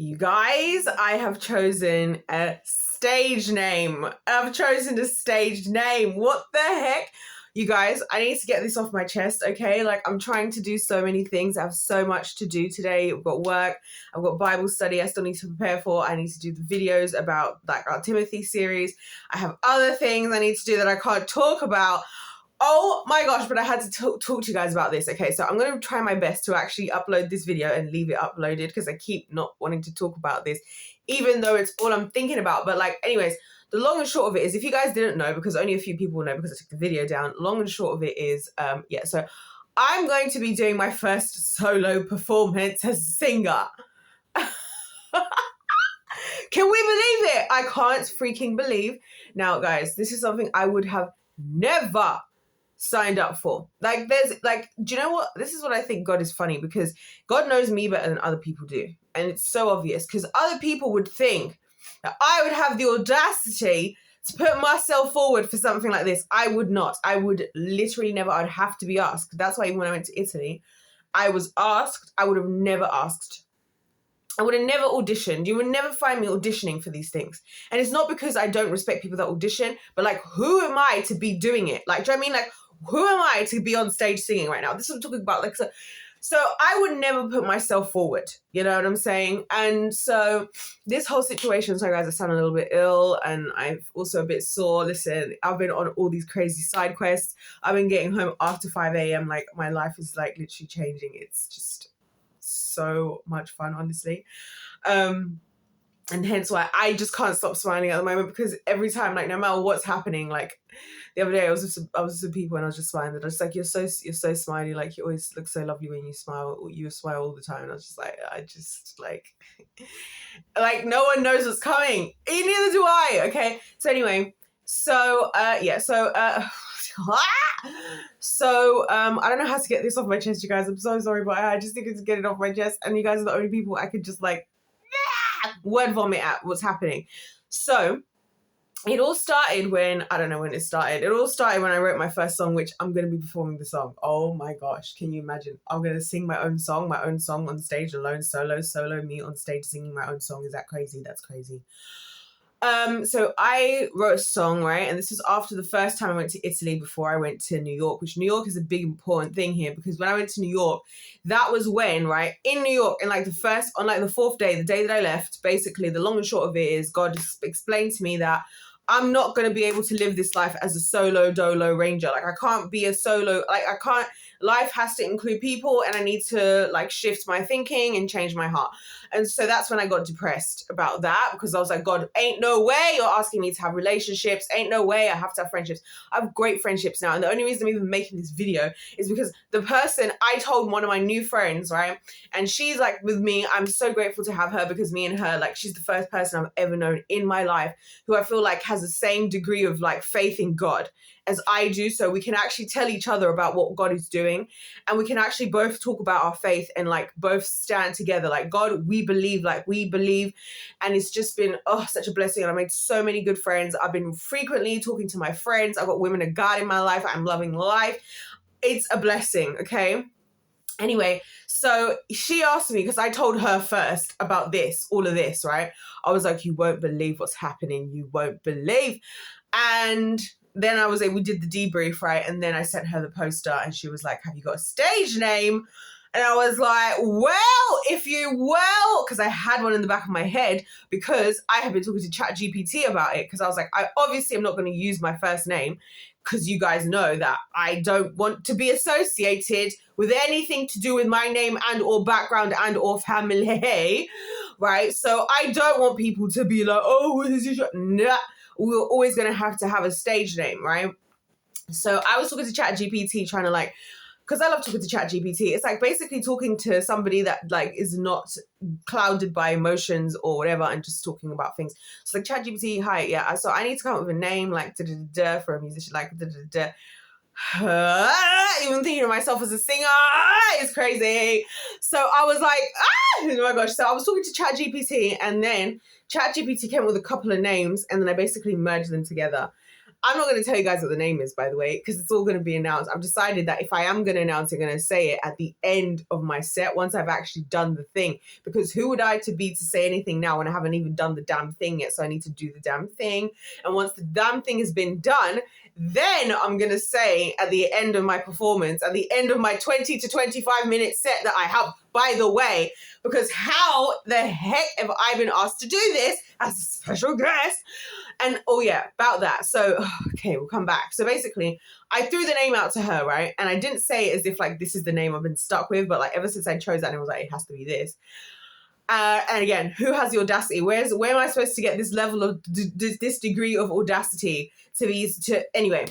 You guys, I have chosen a stage name. I've chosen a stage name. What the heck? You guys, I need to get this off my chest, okay? Like, I'm trying to do so many things. I have so much to do today. I've got work. I've got Bible study I still need to prepare for. I need to do the videos about, like, our Timothy series. I have other things I need to do that I can't talk about. Oh my gosh, but I had to talk to you guys about this. Okay, so I'm going to try my best to actually upload this video and leave it uploaded because I keep not wanting to talk about this, even though it's all I'm thinking about. But like, anyways, the long and short of it is, if you guys didn't know, because only a few people know because I took the video down, long and short of it is, so I'm going to be doing my first solo performance as a singer. Can we believe it? I can't freaking believe. Now, guys, this is something I would have never signed up for. Like, there's like, do you know what? This is what I think God is funny, because God knows me better than other people do. And it's so obvious, because other people would think that I would have the audacity to put myself forward for something like this. I would not. I would literally never. I'd have to be asked. That's why even when I went to Italy, I was asked. I would have never asked. I would have never auditioned. You would never find me auditioning for these things. And it's not because I don't respect people that audition, but like, who am I to be doing it? Like, do you know what I mean? Like, who am I to be on stage singing right now? This is what I'm talking about. Like, so I would never put myself forward. You know what I'm saying? And so this whole situation, sorry guys, I sound a little bit ill and I'm also a bit sore. Listen, I've been on all these crazy side quests. I've been getting home after 5 a.m. Like, my life is like literally changing. It's just so much fun, honestly. And hence why I just can't stop smiling at the moment, because every time, like, no matter what's happening, like the other day I was with some people and I was just smiling. They're just like, you're so smiley, like you always look so lovely when you smile. You smile all the time. And I was just like, I just like no one knows what's coming. Neither do I. Okay. So anyway, I don't know how to get this off my chest, you guys. I'm so sorry, but I just needed to get it off my chest, and you guys are the only people I could just like word vomit at what's happening. So it all started when, I don't know when it started. It all started when I wrote my first song, which I'm going to be performing the song. Oh my gosh, can you imagine? I'm going to sing my own song on stage alone, solo, me on stage singing my own song. Is that crazy? That's crazy. So I wrote a song, right? And this was after the first time I went to Italy before I went to New York, which New York is a big important thing here, because when I went to New York, that was when, right, in New York, and like on the fourth day, the day that I left, basically the long and short of it is God explained to me that I'm not going to be able to live this life as a solo dolo ranger. Like, I can't be a solo, like I can't, life has to include people, and I need to like shift my thinking and change my heart. And so that's when I got depressed about that, because I was like, God, ain't no way you're asking me to have relationships. Ain't no way I have to have friendships. I have great friendships now. And the only reason I'm even making this video is because the person, I told one of my new friends, right? And she's like with me. I'm so grateful to have her, because me and her, like, she's the first person I've ever known in my life who I feel like has the same degree of like faith in God as I do. So we can actually tell each other about what God is doing, and we can actually both talk about our faith and like both stand together. Like, God, we believe. And it's just been such a blessing. And I made so many good friends. I've been frequently talking to my friends. I've got women of God in my life. I'm loving life. It's a blessing. Okay. Anyway, so she asked me, because I told her first about all of this, right? I was like, you won't believe what's happening. You won't believe. And then we did the debrief, right? And then I sent her the poster, and she was like, have you got a stage name? And I was like, because I had one in the back of my head, because I had been talking to ChatGPT about it, because I was like, I obviously am not going to use my first name, because you guys know that I don't want to be associated with anything to do with my name and or background and or family, right? So I don't want people to be like, oh, what is your... Nah, we're always going to have a stage name, right? So I was talking to ChatGPT, trying to like, because I love talking to ChatGPT. It's like basically talking to somebody that like is not clouded by emotions or whatever, and just talking about things. So like, ChatGPT, hi, yeah. So I need to come up with a name like for a musician, like even thinking of myself as a singer is crazy. So I was like, oh my gosh. So I was talking to ChatGPT, and then ChatGPT came up with a couple of names, and then I basically merged them together. I'm not going to tell you guys what the name is, by the way, because it's all going to be announced. I've decided that if I am going to announce it, I'm going to say it at the end of my set once I've actually done the thing. Because who would I to be to say anything now when I haven't even done the damn thing yet? So I need to do the damn thing. And once the damn thing has been done, then I'm going to say at the end of my performance, at the end of my 20 to 25 minute set that I have, by the way, because how the heck have I been asked to do this as a special guest? And oh yeah, about that. So, okay, we'll come back. So basically, I threw the name out to her, right? And I didn't say it as if like, this is the name I've been stuck with, but like ever since I chose that name, I was like, it has to be this. And again, who has the audacity? Where am I supposed to get this level of this degree of audacity anyway?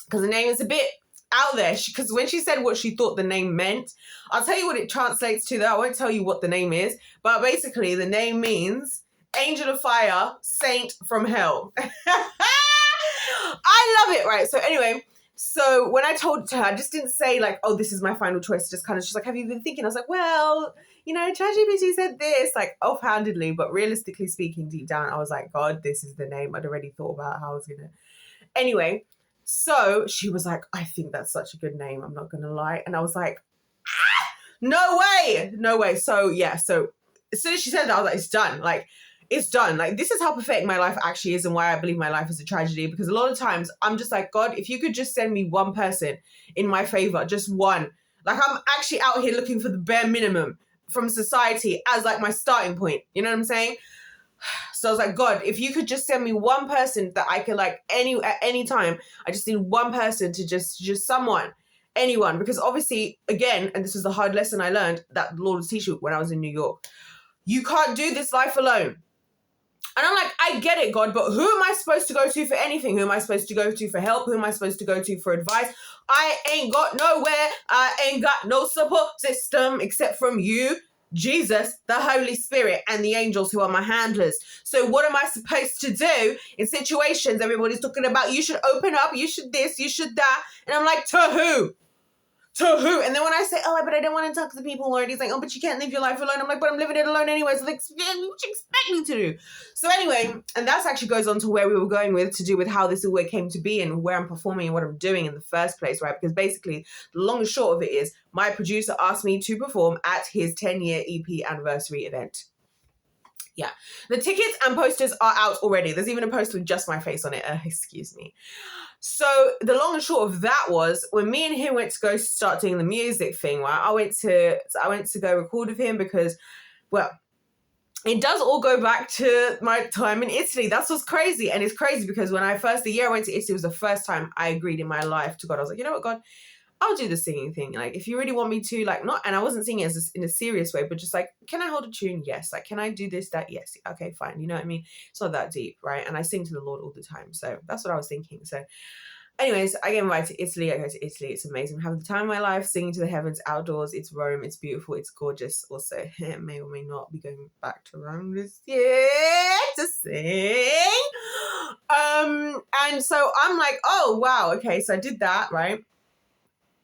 Because the name is a bit out there. Because when she said what she thought the name meant, I'll tell you what it translates to. Though I won't tell you what the name is, but basically the name means angel of fire, saint from hell. I love it, right? So anyway. So when I told it to her, I just didn't say like, oh, this is my final choice. Just kind of, she's like, have you been thinking? I was like, well, you know, ChatGPT said this, like offhandedly, but realistically speaking, deep down, I was like, God, this is the name. I'd already thought about how I was going to. Anyway, so she was like, I think that's such a good name. I'm not going to lie. And I was like, no way. So yeah, so as soon as she said that, I was like, it's done. Like, it's done. Like, this is how pathetic my life actually is and why I believe my life is a tragedy. Because a lot of times I'm just like, God, if you could just send me one person in my favor, just one. Like, I'm actually out here looking for the bare minimum from society as like my starting point. You know what I'm saying? So I was like, God, if you could just send me one person that I could like at any time, I just need one person to just someone, anyone. Because obviously, again, and this was the hard lesson I learned that the Lord was teaching when I was in New York, you can't do this life alone. And I'm like, I get it, God, but who am I supposed to go to for anything? Who am I supposed to go to for help? Who am I supposed to go to for advice? I ain't got nowhere. I ain't got no support system except from you, Jesus, the Holy Spirit, and the angels who are my handlers. So what am I supposed to do in situations everybody's talking about, you should open up, you should this, you should that. And I'm like, to who? To who? And then when I say, oh, but I don't want to talk to people, Lord, he's like, oh, but you can't live your life alone. I'm like, but I'm living it alone anyway. So like, what you expect me to do? So anyway, and that actually goes on to where we were going with, to do with how this all came to be and where I'm performing and what I'm doing in the first place, right? Because basically, the long and short of it is, my producer asked me to perform at his 10-year EP anniversary event. Yeah. The tickets and posters are out already. There's even a poster with just my face on it. Excuse me. So the long and short of that was, when me and him went to go start doing the music thing, right? I went to go record with him because, well, it does all go back to my time in Italy. That's what's crazy. And it's crazy because when the year I went to Italy was the first time I agreed in my life to God. I was like, you know what, God, I'll do the singing thing. Like, if you really want me to, like, not, and I wasn't singing in a serious way, but just like, can I hold a tune? Yes. Like, can I do this, that? Yes. Okay, fine. You know what I mean? It's not that deep, right? And I sing to the Lord all the time. So that's what I was thinking. So anyways, I get invited to Italy. I go to Italy. It's amazing. I'm having the time of my life, singing to the heavens outdoors. It's Rome. It's beautiful. It's gorgeous. Also, may or may not be going back to Rome this year to sing. And so I'm like, oh, wow. Okay, so I did that, right?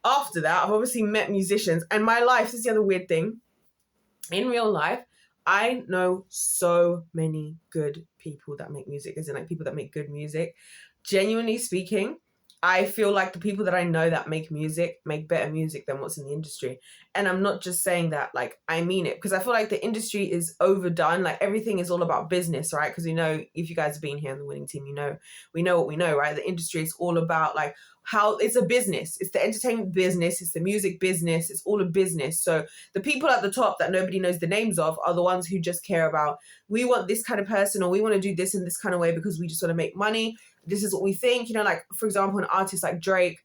After that, I've obviously met musicians, and my life, this is the other weird thing. In real life, I know so many good people that make music, as in like people that make good music. Genuinely speaking, I feel like the people that I know that make music make better music than what's in the industry. And I'm not just saying that, like, I mean it, because I feel like the industry is overdone. Like, everything is all about business, right? Because, you know, if you guys have been here on the winning team, you know, we know what we know, right? The industry is all about like how it's a business. It's the entertainment business. It's the music business. It's all a business. So the people at the top that nobody knows the names of are the ones who just care about, we want this kind of person, or we want to do this in this kind of way because we just want to make money. This is what we think, you know, like, for example, an artist like Drake,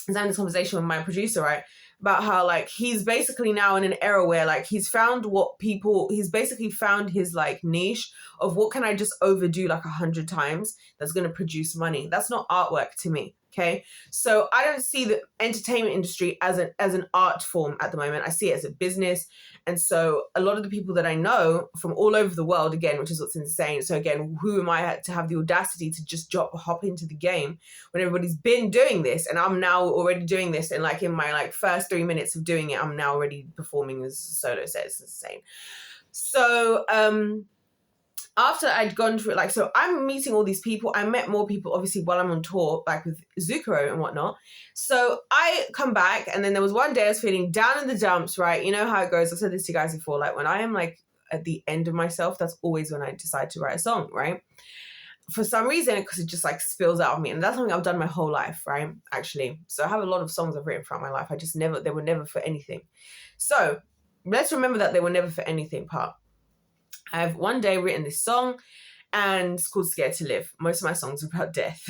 I was having this conversation with my producer, right, about how, like, he's basically now in an era where, like, he's basically found his, like, niche of what can I just overdo, like, 100 times that's going to produce money. That's not artwork to me. Okay, so I don't see the entertainment industry as an art form at the moment. I see it as a business. And so a lot of the people that I know from all over the world, again, which is what's insane. So again, who am I to have the audacity to just hop into the game when everybody's been doing this, and I'm now already doing this, and like in my like first 3 minutes of doing it, I'm now already performing as a solo set. It's insane. So after I'd gone through, like, so I'm meeting all these people. I met more people, obviously, while I'm on tour, like with Zucchero and whatnot. So I come back, and then there was one day I was feeling down in the dumps, right? You know how it goes. I said this to you guys before. Like, when I am, like, at the end of myself, that's always when I decide to write a song, right? For some reason, because it just, like, spills out of me. And that's something I've done my whole life, right? Actually. So I have a lot of songs I've written throughout my life. They were never for anything. So let's remember that they were never for anything part. I've one day written this song, and it's called Scared to Live. Most of my songs are about death.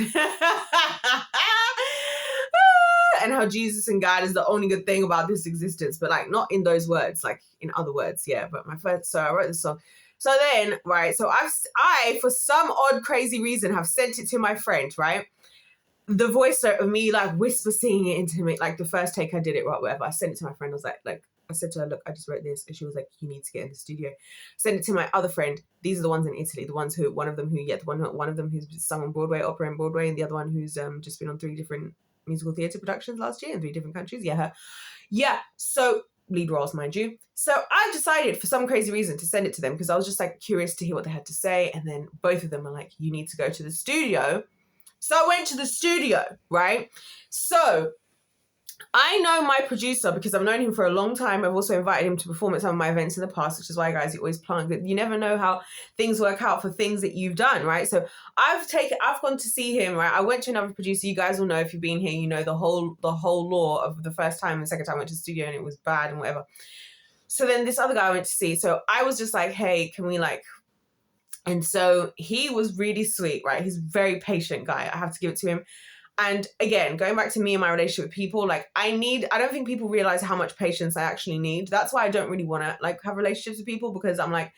And how Jesus and God is the only good thing about this existence, but, like, not in those words, like in other words, yeah. But so I wrote this song. So then, right, so I, for some odd, crazy reason, have sent it to my friend, right? The voice of me, like, whisper singing it into me, like, the first take I did it, right, whatever. I sent it to my friend. I was like, I said to her, look, I just wrote this. And she was like, you need to get in the studio. Send it to my other friend. These are the ones in Italy, one of them who's sung on Broadway, opera and Broadway, and the other one who's just been on 3 different musical theatre productions last year in 3 different countries. Yeah, her. Yeah, so lead roles, mind you. So I decided for some crazy reason to send it to them because I was just, like, curious to hear what they had to say. And then both of them were like, you need to go to the studio. So I went to the studio, right? So I know my producer because I've known him for a long time. I've also invited him to perform at some of my events in the past, which is why, guys, you always plan good. You never know how things work out for things that you've done, right? So I've gone to see him, right? I went to another producer. You guys will know if you've been here, you know the whole law of the first time and the second time I went to the studio and it was bad and whatever. So then this other guy I went to see. So I was just like, hey, can we, like... And so he was really sweet, right? He's a very patient guy. I have to give it to him. And again, going back to me and my relationship with people, like, I don't think people realize how much patience I actually need. That's why I don't really want to, like, have relationships with people, because I'm like,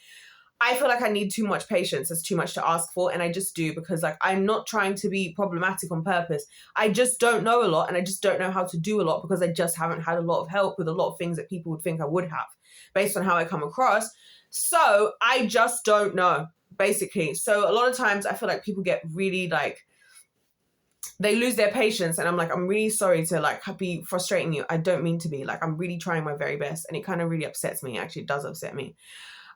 I feel like I need too much patience. There's too much to ask for. And I just do, because, like, I'm not trying to be problematic on purpose. I just don't know a lot, and I just don't know how to do a lot because I just haven't had a lot of help with a lot of things that people would think I would have based on how I come across. So I just don't know, basically. So a lot of times I feel like people get really, like, they lose their patience, and I'm like, I'm really sorry to, like, be frustrating you. I don't mean to be. Like, I'm really trying my very best, and it kind of really upsets me. Actually, it does upset me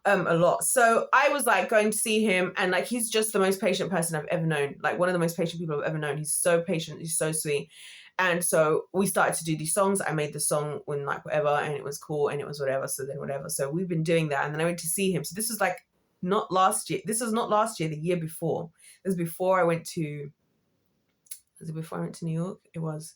a lot. So I was, like, going to see him, and, like, he's just the most patient person I've ever known. Like, one of the most patient people I've ever known. He's so patient. He's so sweet. And so we started to do these songs. I made the song when, like, whatever, and it was cool, and it was whatever. So then whatever. So we've been doing that, and then I went to see him. So this was, like, not last year. This was not last year. The year before. It was before I went to... Was it before I went to New York? It was.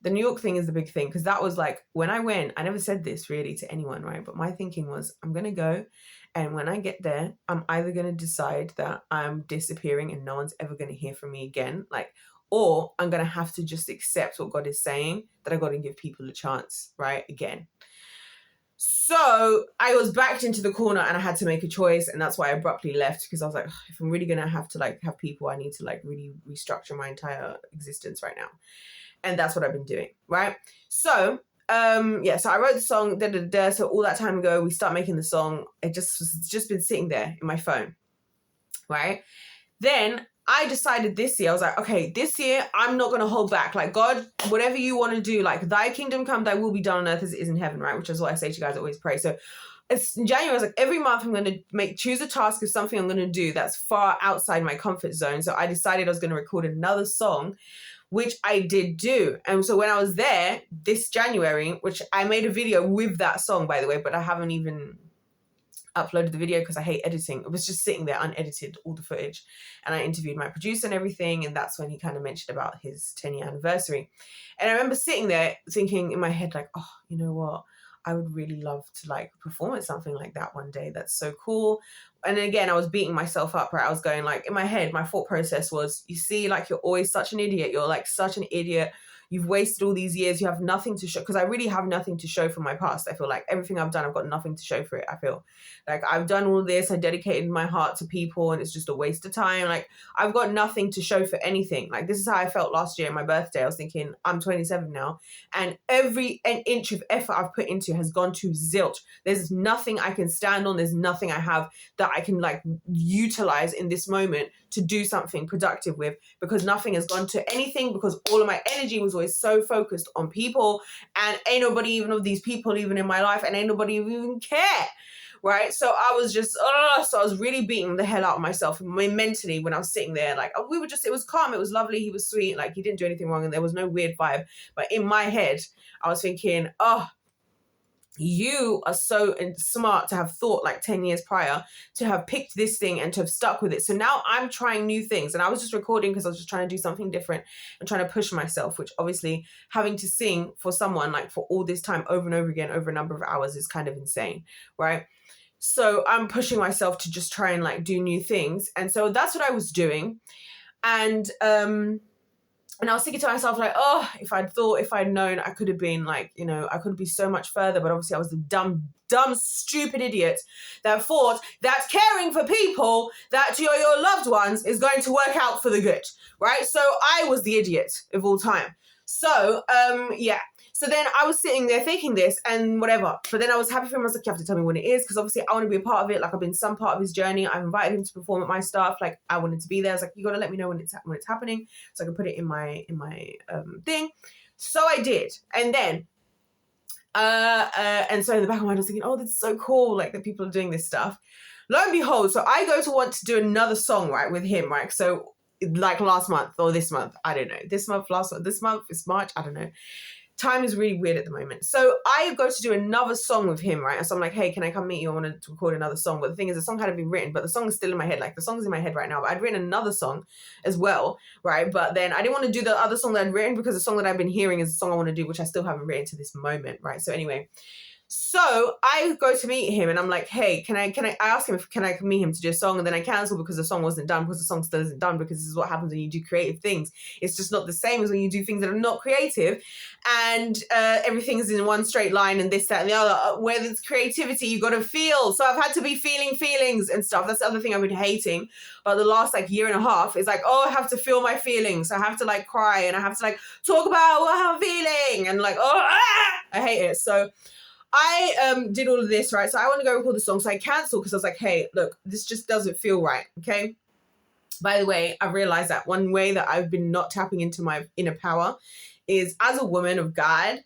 The New York thing is the big thing, because that was, like, when I went, I never said this really to anyone, right? But my thinking was, I'm going to go, and when I get there, I'm either going to decide that I'm disappearing and no one's ever going to hear from me again, like, or I'm going to have to just accept what God is saying, that I got to give people a chance, right? Again. So I was backed into the corner and I had to make a choice, and that's why I abruptly left, because I was like, if I'm really going to have to, like, have people, I need to, like, really restructure my entire existence right now. And that's what I've been doing, right? So, so I wrote the song, so all that time ago, we start making the song. It's just been sitting there in my phone, right? Then I decided this year, I was like, okay, this year, I'm not going to hold back. Like, God, whatever you want to do, like, thy kingdom come, thy will be done on earth as it is in heaven, right? Which is what I say to you guys, I always pray. So it's in January, I was like, every month I'm going to choose a task of something I'm going to do that's far outside my comfort zone. So I decided I was going to record another song, which I did do. And so when I was there this January, which I made a video with that song, by the way, but I haven't even uploaded the video because I hate editing. It was just sitting there unedited, all the footage. And I interviewed my producer and everything. And that's when he kind of mentioned about his 10-year anniversary. And I remember sitting there thinking in my head, like, oh, you know what? I would really love to, like, perform at something like that one day. That's so cool. And then again, I was beating myself up, right? I was going, like, in my head, my thought process was, you see, like, you're always such an idiot. You're, like, such an idiot. You've wasted all these years. You have nothing to show. Because I really have nothing to show for my past. I feel like everything I've done, I've got nothing to show for it. I feel like I've done all this. I dedicated my heart to people and it's just a waste of time. Like, I've got nothing to show for anything. Like, this is how I felt last year on my birthday. I was thinking, I'm 27 now. And an inch of effort I've put into has gone to zilch. There's nothing I can stand on. There's nothing I have that I can, like, utilize in this moment to do something productive with, because nothing has gone to anything, because all of my energy was always so focused on people, and ain't nobody even of these people even in my life, and ain't nobody even care, right? So I was just, so I was really beating the hell out of myself mentally when I was sitting there. Like, it was calm, it was lovely, he was sweet, like he didn't do anything wrong and there was no weird vibe. But in my head, I was thinking, you are so smart to have thought like 10 years prior to have picked this thing and to have stuck with it. So now I'm trying new things, and I was just recording because I was just trying to do something different and trying to push myself, which obviously having to sing for someone like for all this time over and over again over a number of hours is kind of insane, right? So I'm pushing myself to just try and like do new things. And so that's what I was doing. And I was thinking to myself, like, if I'd known, I could have been like, I could be so much further. But obviously I was the dumb, stupid idiot that thought that caring for people, that your loved ones, is going to work out for the good, right? So I was the idiot of all time. So, So then I was sitting there thinking this and whatever. But then I was happy for him. I was like, you have to tell me when it is, because obviously I want to be a part of it. Like, I've been some part of his journey. I've invited him to perform at my stuff. Like, I wanted to be there. I was like, you got to let me know when it's happening so I can put it in my thing. So I did. And then and so in the back of my mind I was thinking, this is so cool, like that people are doing this stuff. Lo and behold, so I go to want to do another song, right, with him, right? So like last month or this month, I don't know. This month, it's March, I don't know. Time is really weird at the moment. So I go to do another song with him, right? And so I'm like, hey, can I come meet you? I want to record another song. But the thing is, the song hadn't been written, but the song is still in my head. Like, the song's in my head right now, but I'd written another song as well, right? But then I didn't want to do the other song that I'd written because the song that I've been hearing is the song I want to do, which I still haven't written to this moment, right? So anyway, so I go to meet him and I'm like, hey, I ask him can I meet him to do a song, and then I cancel because the song wasn't done, because the song still isn't done, because this is what happens when you do creative things. It's just not the same as when you do things that are not creative, and everything's in one straight line and this, that, and the other. Where there's creativity, you got to feel. So I've had to be feeling feelings and stuff. That's the other thing I've been hating about the last like year and a half, is like, I have to feel my feelings. I have to like cry, and I have to like talk about what I'm feeling, and like, I hate it. So I did all of this, right? So I want to go record the song. So I canceled because I was like, hey, look, this just doesn't feel right, okay? By the way, I realized that one way that I've been not tapping into my inner power is, as a woman of God,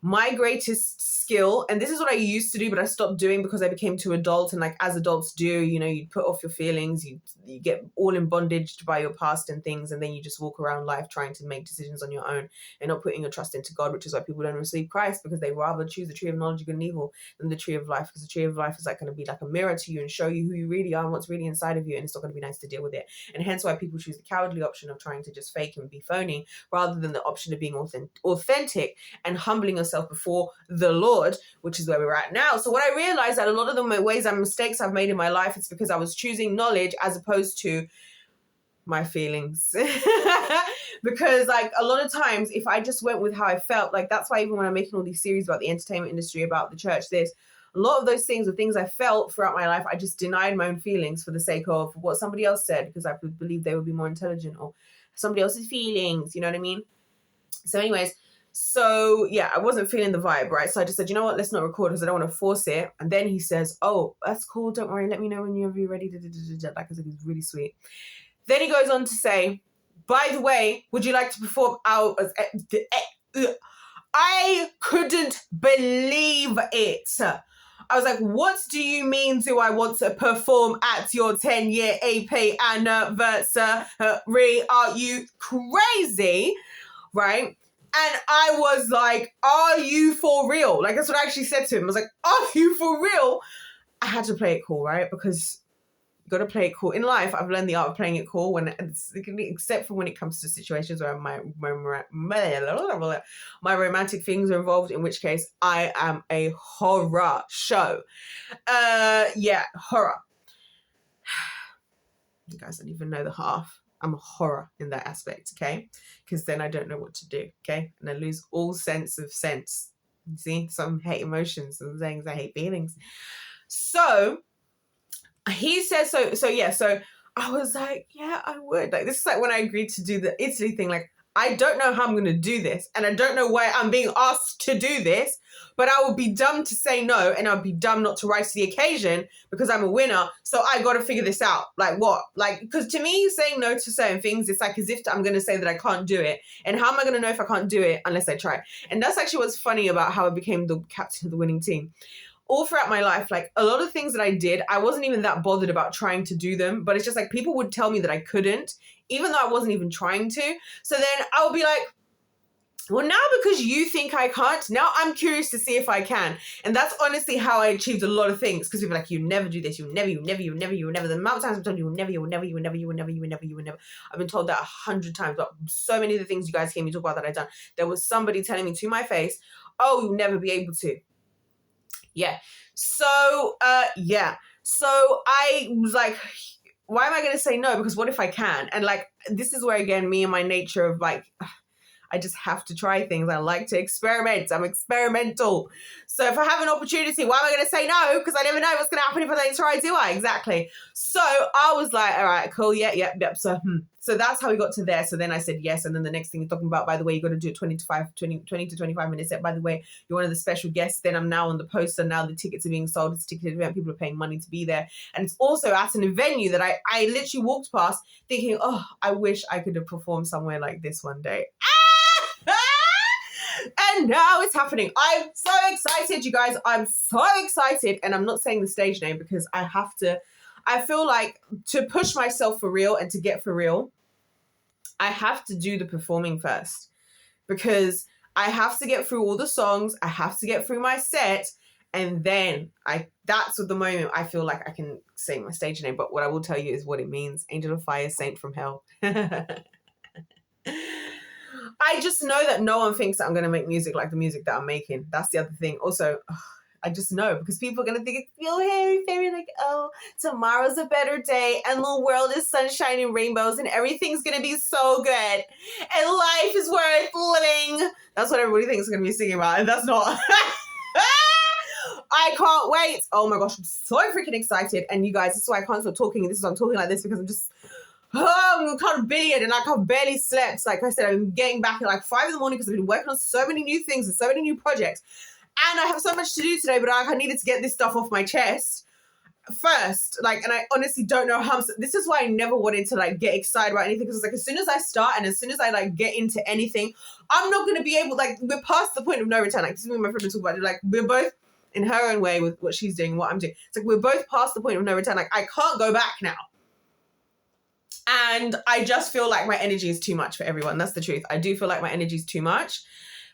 my greatest skill, and this is what I used to do, but I stopped doing because I became too adult. And like, as adults do, you put off your feelings, you get all in bondage by your past and things, and then you just walk around life trying to make decisions on your own and not putting your trust into God, which is why people don't receive Christ, because they rather choose the tree of knowledge of good and evil than the tree of life, because the tree of life is like going to be like a mirror to you and show you who you really are and what's really inside of you, and it's not going to be nice to deal with it. And hence why people choose the cowardly option of trying to just fake and be phony, rather than the option of being authentic and humbling yourself before the Lord, which is where we're at now. So what I realized, that a lot of the ways and mistakes I've made in my life, it's because I was choosing knowledge as opposed to my feelings. Because like a lot of times, if I just went with how I felt, like that's why even when I'm making all these series about the entertainment industry, about the church, a lot of those things were things I felt throughout my life. I just denied my own feelings for the sake of what somebody else said, because I believe they would be more intelligent, or somebody else's feelings, you know what I mean? So anyways, so yeah, I wasn't feeling the vibe, right? So I just said, you know what, let's not record because I don't want to force it. And then he says, oh, that's cool, don't worry, let me know when you're ready. Like I said, he's really sweet. Then he goes on to say, by the way, would you like to perform out? I couldn't believe it. I was like, what do you mean, do I want to perform at your 10-year AP anniversary? Are you crazy? Right? And I was like, are you for real? Like, that's what I actually said to him. I was like, are you for real? I had to play it cool, right? Because you got to play it cool. In life, I've learned the art of playing it cool, except for when it comes to situations where my romantic feelings are involved, in which case I am a horror show. Horror. You guys don't even know the half. I'm a horror in that aspect, okay? Because then I don't know what to do, okay? And I lose all sense of sense. You see? Some hate emotions, some things I hate feelings. So he says, so I was like, yeah, I would. Like, this is like when I agreed to do the Italy thing. Like, I don't know how I'm going to do this, and I don't know why I'm being asked to do this, but I would be dumb to say no, and I'd be dumb not to rise to the occasion because I'm a winner. So I got to figure this out. Like what? Like, because to me, saying no to certain things, it's like as if I'm going to say that I can't do it. And how am I going to know if I can't do it unless I try? And that's actually what's funny about how I became the captain of the winning team. all throughout my life, like a lot of things that I did, I wasn't even that bothered about trying to do them, but it's just like people would tell me that I couldn't, even though I wasn't even trying to. So then I would be like, well, now because you think I can't, now I'm curious to see if I can. And that's honestly how I achieved a lot of things. Because people are like, you never do this, you never. The amount of times I'm told you will never. I've been told that 100 times, but so many of the things you guys hear me talk about that I've done, there was somebody telling me to my face, oh, you'll never be able to. Yeah. So, So I was like, why am I going to say no? Because what if I can? And like, this is where, again, me and my nature of like, I just have to try things. I like to experiment. I'm experimental. So if I have an opportunity, why am I going to say no? Because I never know what's going to happen if I don't try, do I? Exactly. So I was like, all right, cool. Yeah. So that's how we got to there. So then I said yes. And then the next thing you're talking about, by the way, you got to do a 20 to 25 minute set. By the way, you're one of the special guests. Then I'm now on the poster. Now the tickets are being sold. It's a ticketed event. People are paying money to be there. And it's also at an venue that I literally walked past thinking, oh, I wish I could have performed somewhere like this one day. And now it's happening. I'm so excited, you guys. I'm so excited. And I'm not saying the stage name because I feel like to push myself for real and to get for real, I have to do the performing first, because I have to get through all the songs. I have to get through my set. And then that's at the moment I feel like I can say my stage name. But what I will tell you is what it means. Angel of Fire, Saint from Hell. I just know that no one thinks that I'm going to make music like the music that I'm making. That's the other thing. Also, I just know, because people are going to think, feel hairy, fairy, like, oh, tomorrow's a better day and the world is sunshine and rainbows and everything's going to be so good and life is worth living. That's what everybody thinks I'm going to be singing about, and that's not. I can't wait. Oh my gosh, I'm so freaking excited. And you guys, this is why I can't stop talking. This is why I'm talking like this, because I'm just... I'm kind of billion and like I've barely slept. Like I said, I'm getting back at like 5 a.m. because I've been working on so many new things and so many new projects. And I have so much to do today, but I needed to get this stuff off my chest first. Like, and I honestly don't know how. This is why I never wanted to like get excited about anything, because it's like as soon as I start and as soon as I like get into anything, I'm not going to be able, like, we're past the point of no return. Like, this is what my friend talk about it. Like, we're both in her own way with what she's doing, what I'm doing. It's like we're both past the point of no return. Like, I can't go back now. And I just feel like my energy is too much for everyone. That's the truth. I do feel like my energy is too much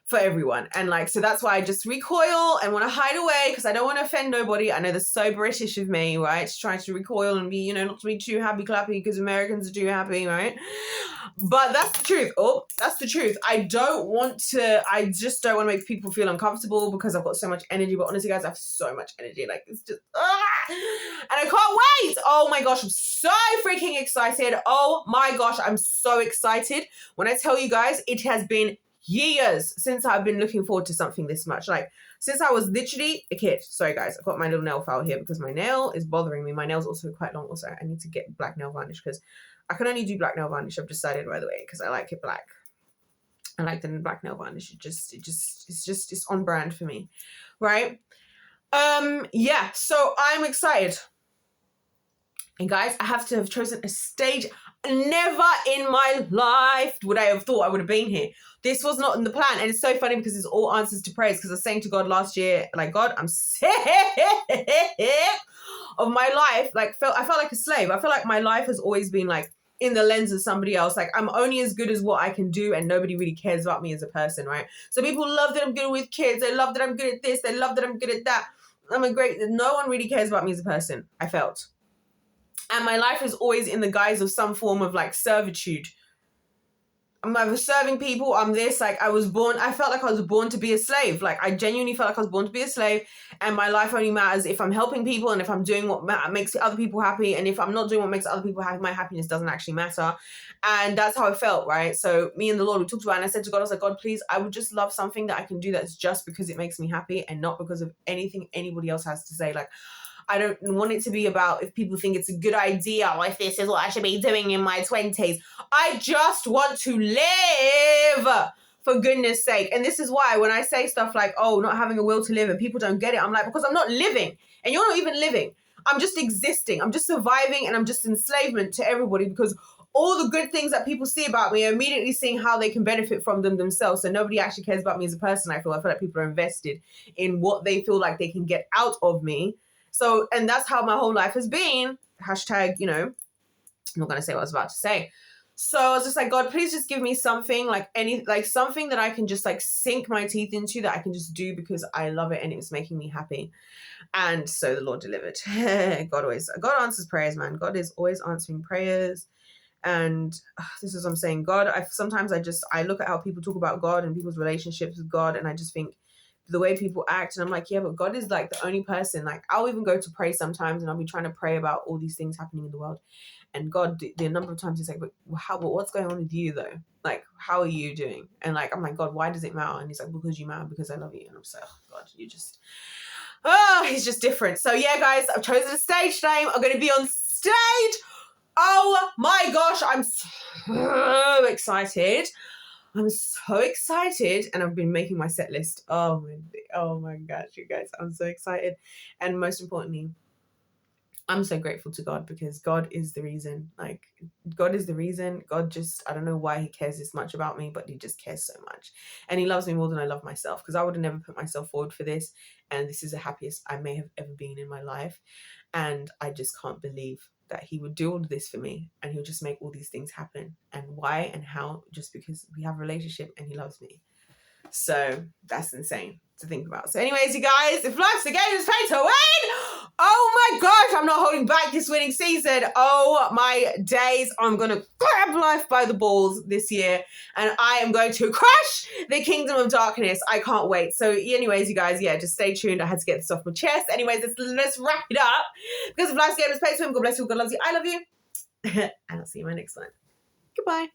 for everyone. And like, so that's why I just recoil and want to hide away, because I don't want to offend nobody. I know that's so British of me, right? Trying to recoil and be, you know, not to be too happy clappy because Americans are too happy, right? But that's the truth. Oh, that's the truth. I just don't want to make people feel uncomfortable because I've got so much energy. But honestly, guys, I have so much energy. Like, it's just, and I can't wait. Oh my gosh, I'm so freaking excited. Oh my gosh, I'm so excited. When I tell you guys, it has been years since I've been looking forward to something this much. Like, since I was literally a kid. Sorry guys, I've got my little nail file here because my nail is bothering me. My nail's also quite long. Also, I need to get black nail varnish because I can only do black nail varnish, I've decided, by the way, because I like it black. I like the black nail varnish. It's on brand for me, right? Yeah, so I'm excited. And guys, I have to have chosen a stage. Never in my life would I have thought I would have been here. This was not in the plan. And it's so funny because it's all answers to praise. Because I was saying to God last year, like, God, I'm sick of my life. Like, I felt like a slave. I feel like my life has always been like in the lens of somebody else. Like, I'm only as good as what I can do, and nobody really cares about me as a person, right? So people love that I'm good with kids. They love that I'm good at this. They love that I'm good at that. No one really cares about me as a person, I felt. And my life is always in the guise of some form of like servitude. I'm either serving people, I'm this, like I felt like I was born to be a slave. Like I genuinely felt like I was born to be a slave, and my life only matters if I'm helping people and if I'm doing what makes other people happy. And if I'm not doing what makes other people happy, my happiness doesn't actually matter. And that's how I felt, right? So me and the Lord, we talked about it, and I said to God, I was like, God, please, I would just love something that I can do that's just because it makes me happy and not because of anything anybody else has to say. Like, I don't want it to be about if people think it's a good idea or if this is what I should be doing in my 20s. I just want to live, for goodness sake. And this is why when I say stuff like, oh, not having a will to live, and people don't get it, I'm like, because I'm not living. And you're not even living. I'm just existing. I'm just surviving, and I'm just enslavement to everybody because all the good things that people see about me are immediately seeing how they can benefit from them themselves. So nobody actually cares about me as a person. I feel like people are invested in what they feel like they can get out of me. So, and that's how my whole life has been. Hashtag, you know, I'm not going to say what I was about to say. So I was just like, God, please just give me something, like something that I can just like sink my teeth into, that I can just do because I love it and it was making me happy. And so the Lord delivered. God answers prayers, man. God is always answering prayers. And this is what I'm saying. God, sometimes I look at how people talk about God and people's relationships with God, and I just think the way people act, and I'm like, yeah, but God is like the only person. Like, I'll even go to pray sometimes, and I'll be trying to pray about all these things happening in the world. And God, the number of times he's like, but what's going on with you though? Like, how are you doing? And like, I'm like, God, why does it matter? And he's like, because you matter, because I love you. And I'm so, oh God, he's just different. So yeah, guys, I've chosen a stage name. I'm going to be on stage. Oh my gosh, I'm so excited. I'm so excited. And I've been making my set list. Oh my gosh, you guys, I'm so excited. And most importantly, I'm so grateful to God, because God is the reason. Like, God is the reason. God just, I don't know why he cares this much about me, but he just cares so much. And he loves me more than I love myself, because I would have never put myself forward for this. And this is the happiest I may have ever been in my life. And I just can't believe that he would do all of this for me, and he'll just make all these things happen. And why and how? Just because we have a relationship and he loves me. So that's insane to think about. So anyways, you guys, if life's a game, it's pay to win. Oh my gosh, I'm not holding back this winning season. Oh my days, I'm going to grab life by the balls this year, and I am going to crush the kingdom of darkness. I can't wait. So anyways, you guys, yeah, just stay tuned. I had to get this off my chest. Anyways, let's wrap it up, because if life's a game, it's pay to win. God bless you. God loves you. I love you. And I'll see you in my next one. Goodbye.